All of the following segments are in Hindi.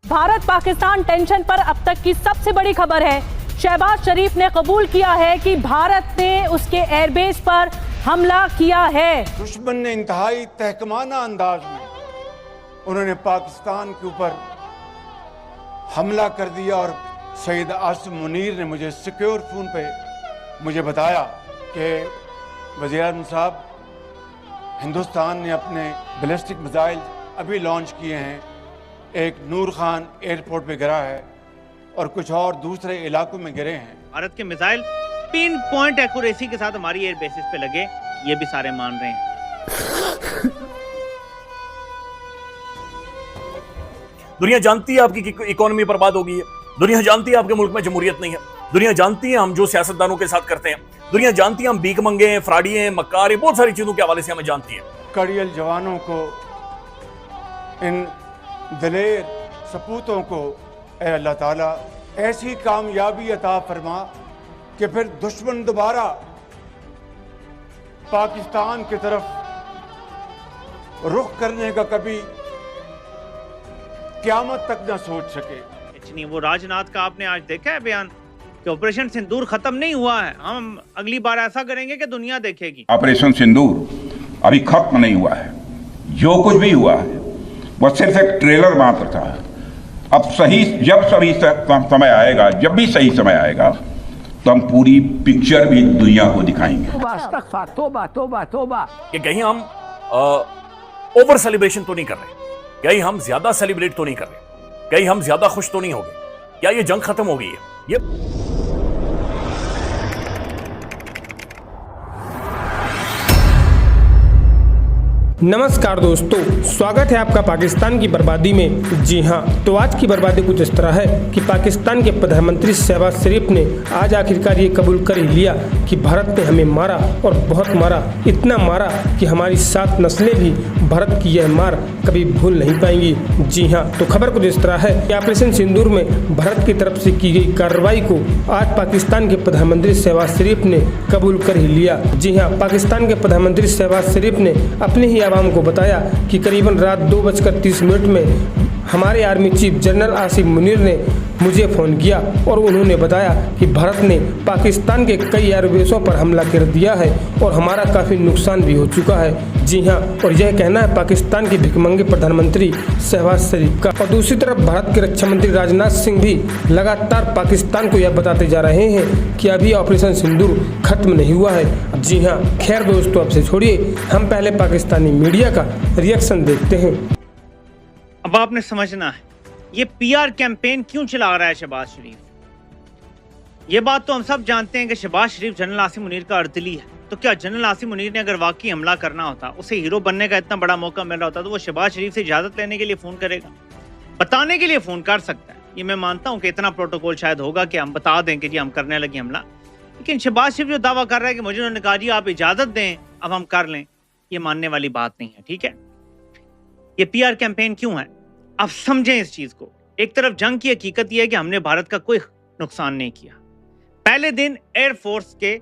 भारत पाकिस्तान टेंशन पर अब तक की सबसे बड़ी खबर है। शहबाज शरीफ ने कबूल किया है कि भारत ने उसके एयरबेस पर हमला किया है। दुश्मन ने इंतहाई तहकमाना अंदाज में उन्होंने पाकिस्तान के ऊपर हमला कर दिया और सईद आसिम मुनीर ने मुझे सिक्योर फोन पे मुझे बताया कि वज़ीर-ए-आज़म साहब, हिंदुस्तान ने अपने बैलिस्टिक मिसाइल अभी लॉन्च किए हैं, एक नूर खान एयरपोर्ट पे गिरा है और कुछ और दूसरे इलाकों में गिरे हैं। भारत के मिसाइल पिन पॉइंट एक्यूरेसी के साथ हमारी एयर बेसिस पे लगे, ये भी सारे मान रहे हैं। दुनिया जानती है आपकी इकोनॉमी बर्बाद हो गई है, दुनिया जानती है आपके मुल्क में जमहूरियत नहीं है, दुनिया जानती है हम जो सियासतदानों के साथ करते हैं, दुनिया जानती है हम भीख मंगे हैं, फ्राडी हैं, मक्कार हैं, बहुत सारी चीजों के हवाले से हमें जानती है। कड़ियल जवानों को, इन दिलेर सपूतों को ऐ अल्लाह ताला ऐसी कामयाबी अता फरमा कि फिर दुश्मन दोबारा पाकिस्तान की तरफ रुख करने का कभी क़यामत तक न सोच सके। नहीं, वो राजनाथ का आपने आज देखा है बयान कि ऑपरेशन सिंदूर खत्म नहीं हुआ है, हम अगली बार ऐसा करेंगे कि दुनिया देखेगी। ऑपरेशन सिंदूर अभी खत्म नहीं हुआ है, जो कुछ भी हुआ है वह सिर्फ एक ट्रेलर मात्र था। अब समय आएगा, जब भी सही समय आएगा तो हम पूरी पिक्चर भी दुनिया को दिखाएंगे। कि कहीं हम ओवर सेलिब्रेशन तो नहीं कर रहे, कहीं हम ज्यादा सेलिब्रेट तो नहीं कर रहे, कहीं हम ज्यादा खुश तो नहीं हो गए, क्या ये जंग खत्म हो गई है? ये नमस्कार दोस्तों, स्वागत है आपका पाकिस्तान की बर्बादी में। जी हाँ, तो आज की बर्बादी कुछ इस तरह है कि पाकिस्तान के प्रधानमंत्री शहबाज शरीफ ने आज आखिरकार ये कबूल कर ही लिया कि भारत ने हमें मारा और बहुत मारा, इतना मारा कि हमारी 7 नस्लें भी भारत की यह मार कभी भूल नहीं पाएंगी। जी हाँ, तो खबर कुछ इस तरह है कि ऑपरेशन सिंदूर में भारत की तरफ से की गई कार्रवाई को आज पाकिस्तान के प्रधानमंत्री शहबाज शरीफ ने कबूल कर ही लिया। जी हाँ, पाकिस्तान के प्रधानमंत्री शहबाज शरीफ ने अपने ही आवाम को बताया कि करीबन रात 2:30 में हमारे army chief general Asim Munir ने मुझे फ़ोन किया और उन्होंने बताया कि भारत ने पाकिस्तान के कई एयरबेसों पर हमला कर दिया है और हमारा काफ़ी नुकसान भी हो चुका है। जी हाँ, और यह कहना है पाकिस्तान के भिखमंगे प्रधानमंत्री शहबाज शरीफ का। और दूसरी तरफ भारत के रक्षा मंत्री राजनाथ सिंह भी लगातार पाकिस्तान को यह बताते जा रहे हैं कि अभी ऑपरेशन सिंदूर खत्म नहीं हुआ है। जी हाँ, खैर दोस्तों, अब से छोड़िए, हम पहले पाकिस्तानी मीडिया का रिएक्शन देखते हैं। अब आपने समझना है ये पीआर कैंपेन क्यों चला रहा है शहबाज शरीफ। ये बात तो हम सब जानते हैं कि शहबाज शरीफ जनरल आसिम मुनीर का अर्दली है, तो क्या जनरल आसिम मुनीर ने अगर वाकई हमला करना होता, उसे हीरो बनने का इतना बड़ा मौका मिल रहा होता, तो वो शहबाज शरीफ से इजाजत लेने के लिए फोन करेगा, बताने के लिए फोन कर सकता है। ये मैं मानता हूँ कि इतना प्रोटोकॉल शायद होगा कि हम बता दें कि जी हम करने लगे हमला, लेकिन शहबाज शरीफ जो दावा कर रहा है कि मुझे उन्होंने कहा जी आप इजाजत दें अब हम कर लें, ये मानने वाली बात नहीं है। ठीक है, ये पीआर कैंपेन क्यों है, अब समझें इस चीज को। एक तरफ जंग की हकीकत यह है कि हमने भारत का कोई नुकसान नहीं किया। पहले दिन एयरफोर्स के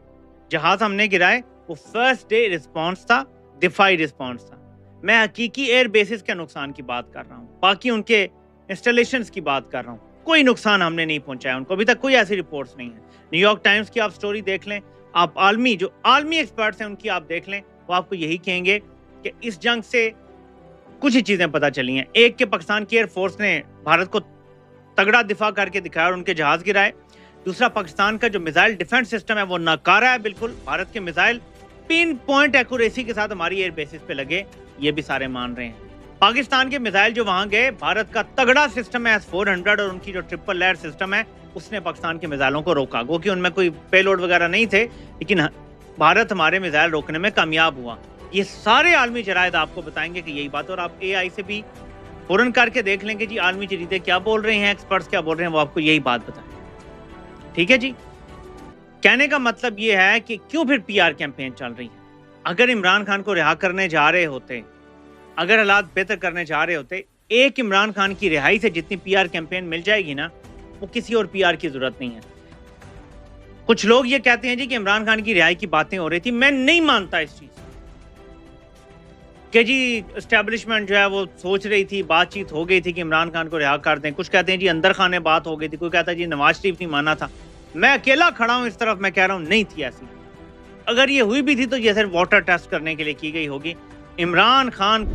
जहाज हमने गिराए, वो फर्स्ट डे रिस्पांस था, दिफाई रिस्पांस था। मैं हकीकी एयर बेसिस के नुकसान की बात कर रहा हूं, बाकी उनके इंस्टॉलेशंस की बात कर रहा हूं। कोई नुकसान हमने नहीं पहुंचाया उनको, अभी तक कोई ऐसी रिपोर्ट्स नहीं है। न्यूयॉर्क टाइम्स की आप स्टोरी देख लें, आप आलमी एक्सपर्ट्स हैं उनकी आप देख लें, वो आपको यही कहेंगे कि इस जंग से कुछ ही चीजें पता चली हैं। एक के पाकिस्तान की एयरफोर्स ने भारत को तगड़ा दिफा करके दिखाया और उनके जहाज गिराए। दूसरा, पाकिस्तान का जो मिसाइल डिफेंस सिस्टम है वो नाकारा है बिल्कुल। भारत के मिसाइल पिन पॉइंट एक्यूरेसी के साथ हमारी एयर बेसिस पे लगे, ये भी सारे मान रहे हैं। पाकिस्तान के मिसाइल जो वहां गए, भारत का तगड़ा सिस्टम है S-400 और उनकी जो ट्रिपल लेयर सिस्टम है, उसने पाकिस्तान के मिसाइलों को रोका। क्योंकि उनमें कोई पेलोड वगैरह नहीं थे, लेकिन भारत हमारे मिसाइल रोकने में कामयाब हुआ। ये सारे आलमी जरायद आपको बताएंगे कि यही बात, और आप AI से भी फौरन करके देख लेंगे जी आलमी जरीदे क्या बोल रहे हैं, एक्सपर्ट्स क्या बोल रहे हैं, वो आपको यही बात बताएंगे। ठीक है जी, कहने का मतलब ये है कि क्यों फिर पीआर कैंपेन चल रही है। अगर इमरान खान को रिहा करने जा रहे होते, अगर हालात बेहतर करने जा रहे होते, एक इमरान खान की रिहाई से जितनी पीआर कैंपेन मिल जाएगी ना, वो किसी और पीआर की जरूरत नहीं है। कुछ लोग ये कहते हैं जी कि इमरान खान की रिहाई की बातें हो रही थी, मैं नहीं मानता इस चीज। कि जी इस्टेब्लिशमेंट जो है वो सोच रही थी, बातचीत हो गई थी कि इमरान खान को रिहा कर दें। कुछ कहते हैं जी अंदर खाने बात हो गई थी, कोई कहता है जी नवाज शरीफ नहीं माना था। मैं अकेला खड़ा हूँ इस तरफ, मैं कह रहा हूँ नहीं थी ऐसी। अगर ये हुई भी थी तो ये सिर्फ वाटर टेस्ट करने के लिए की गई होगी। इमरान खान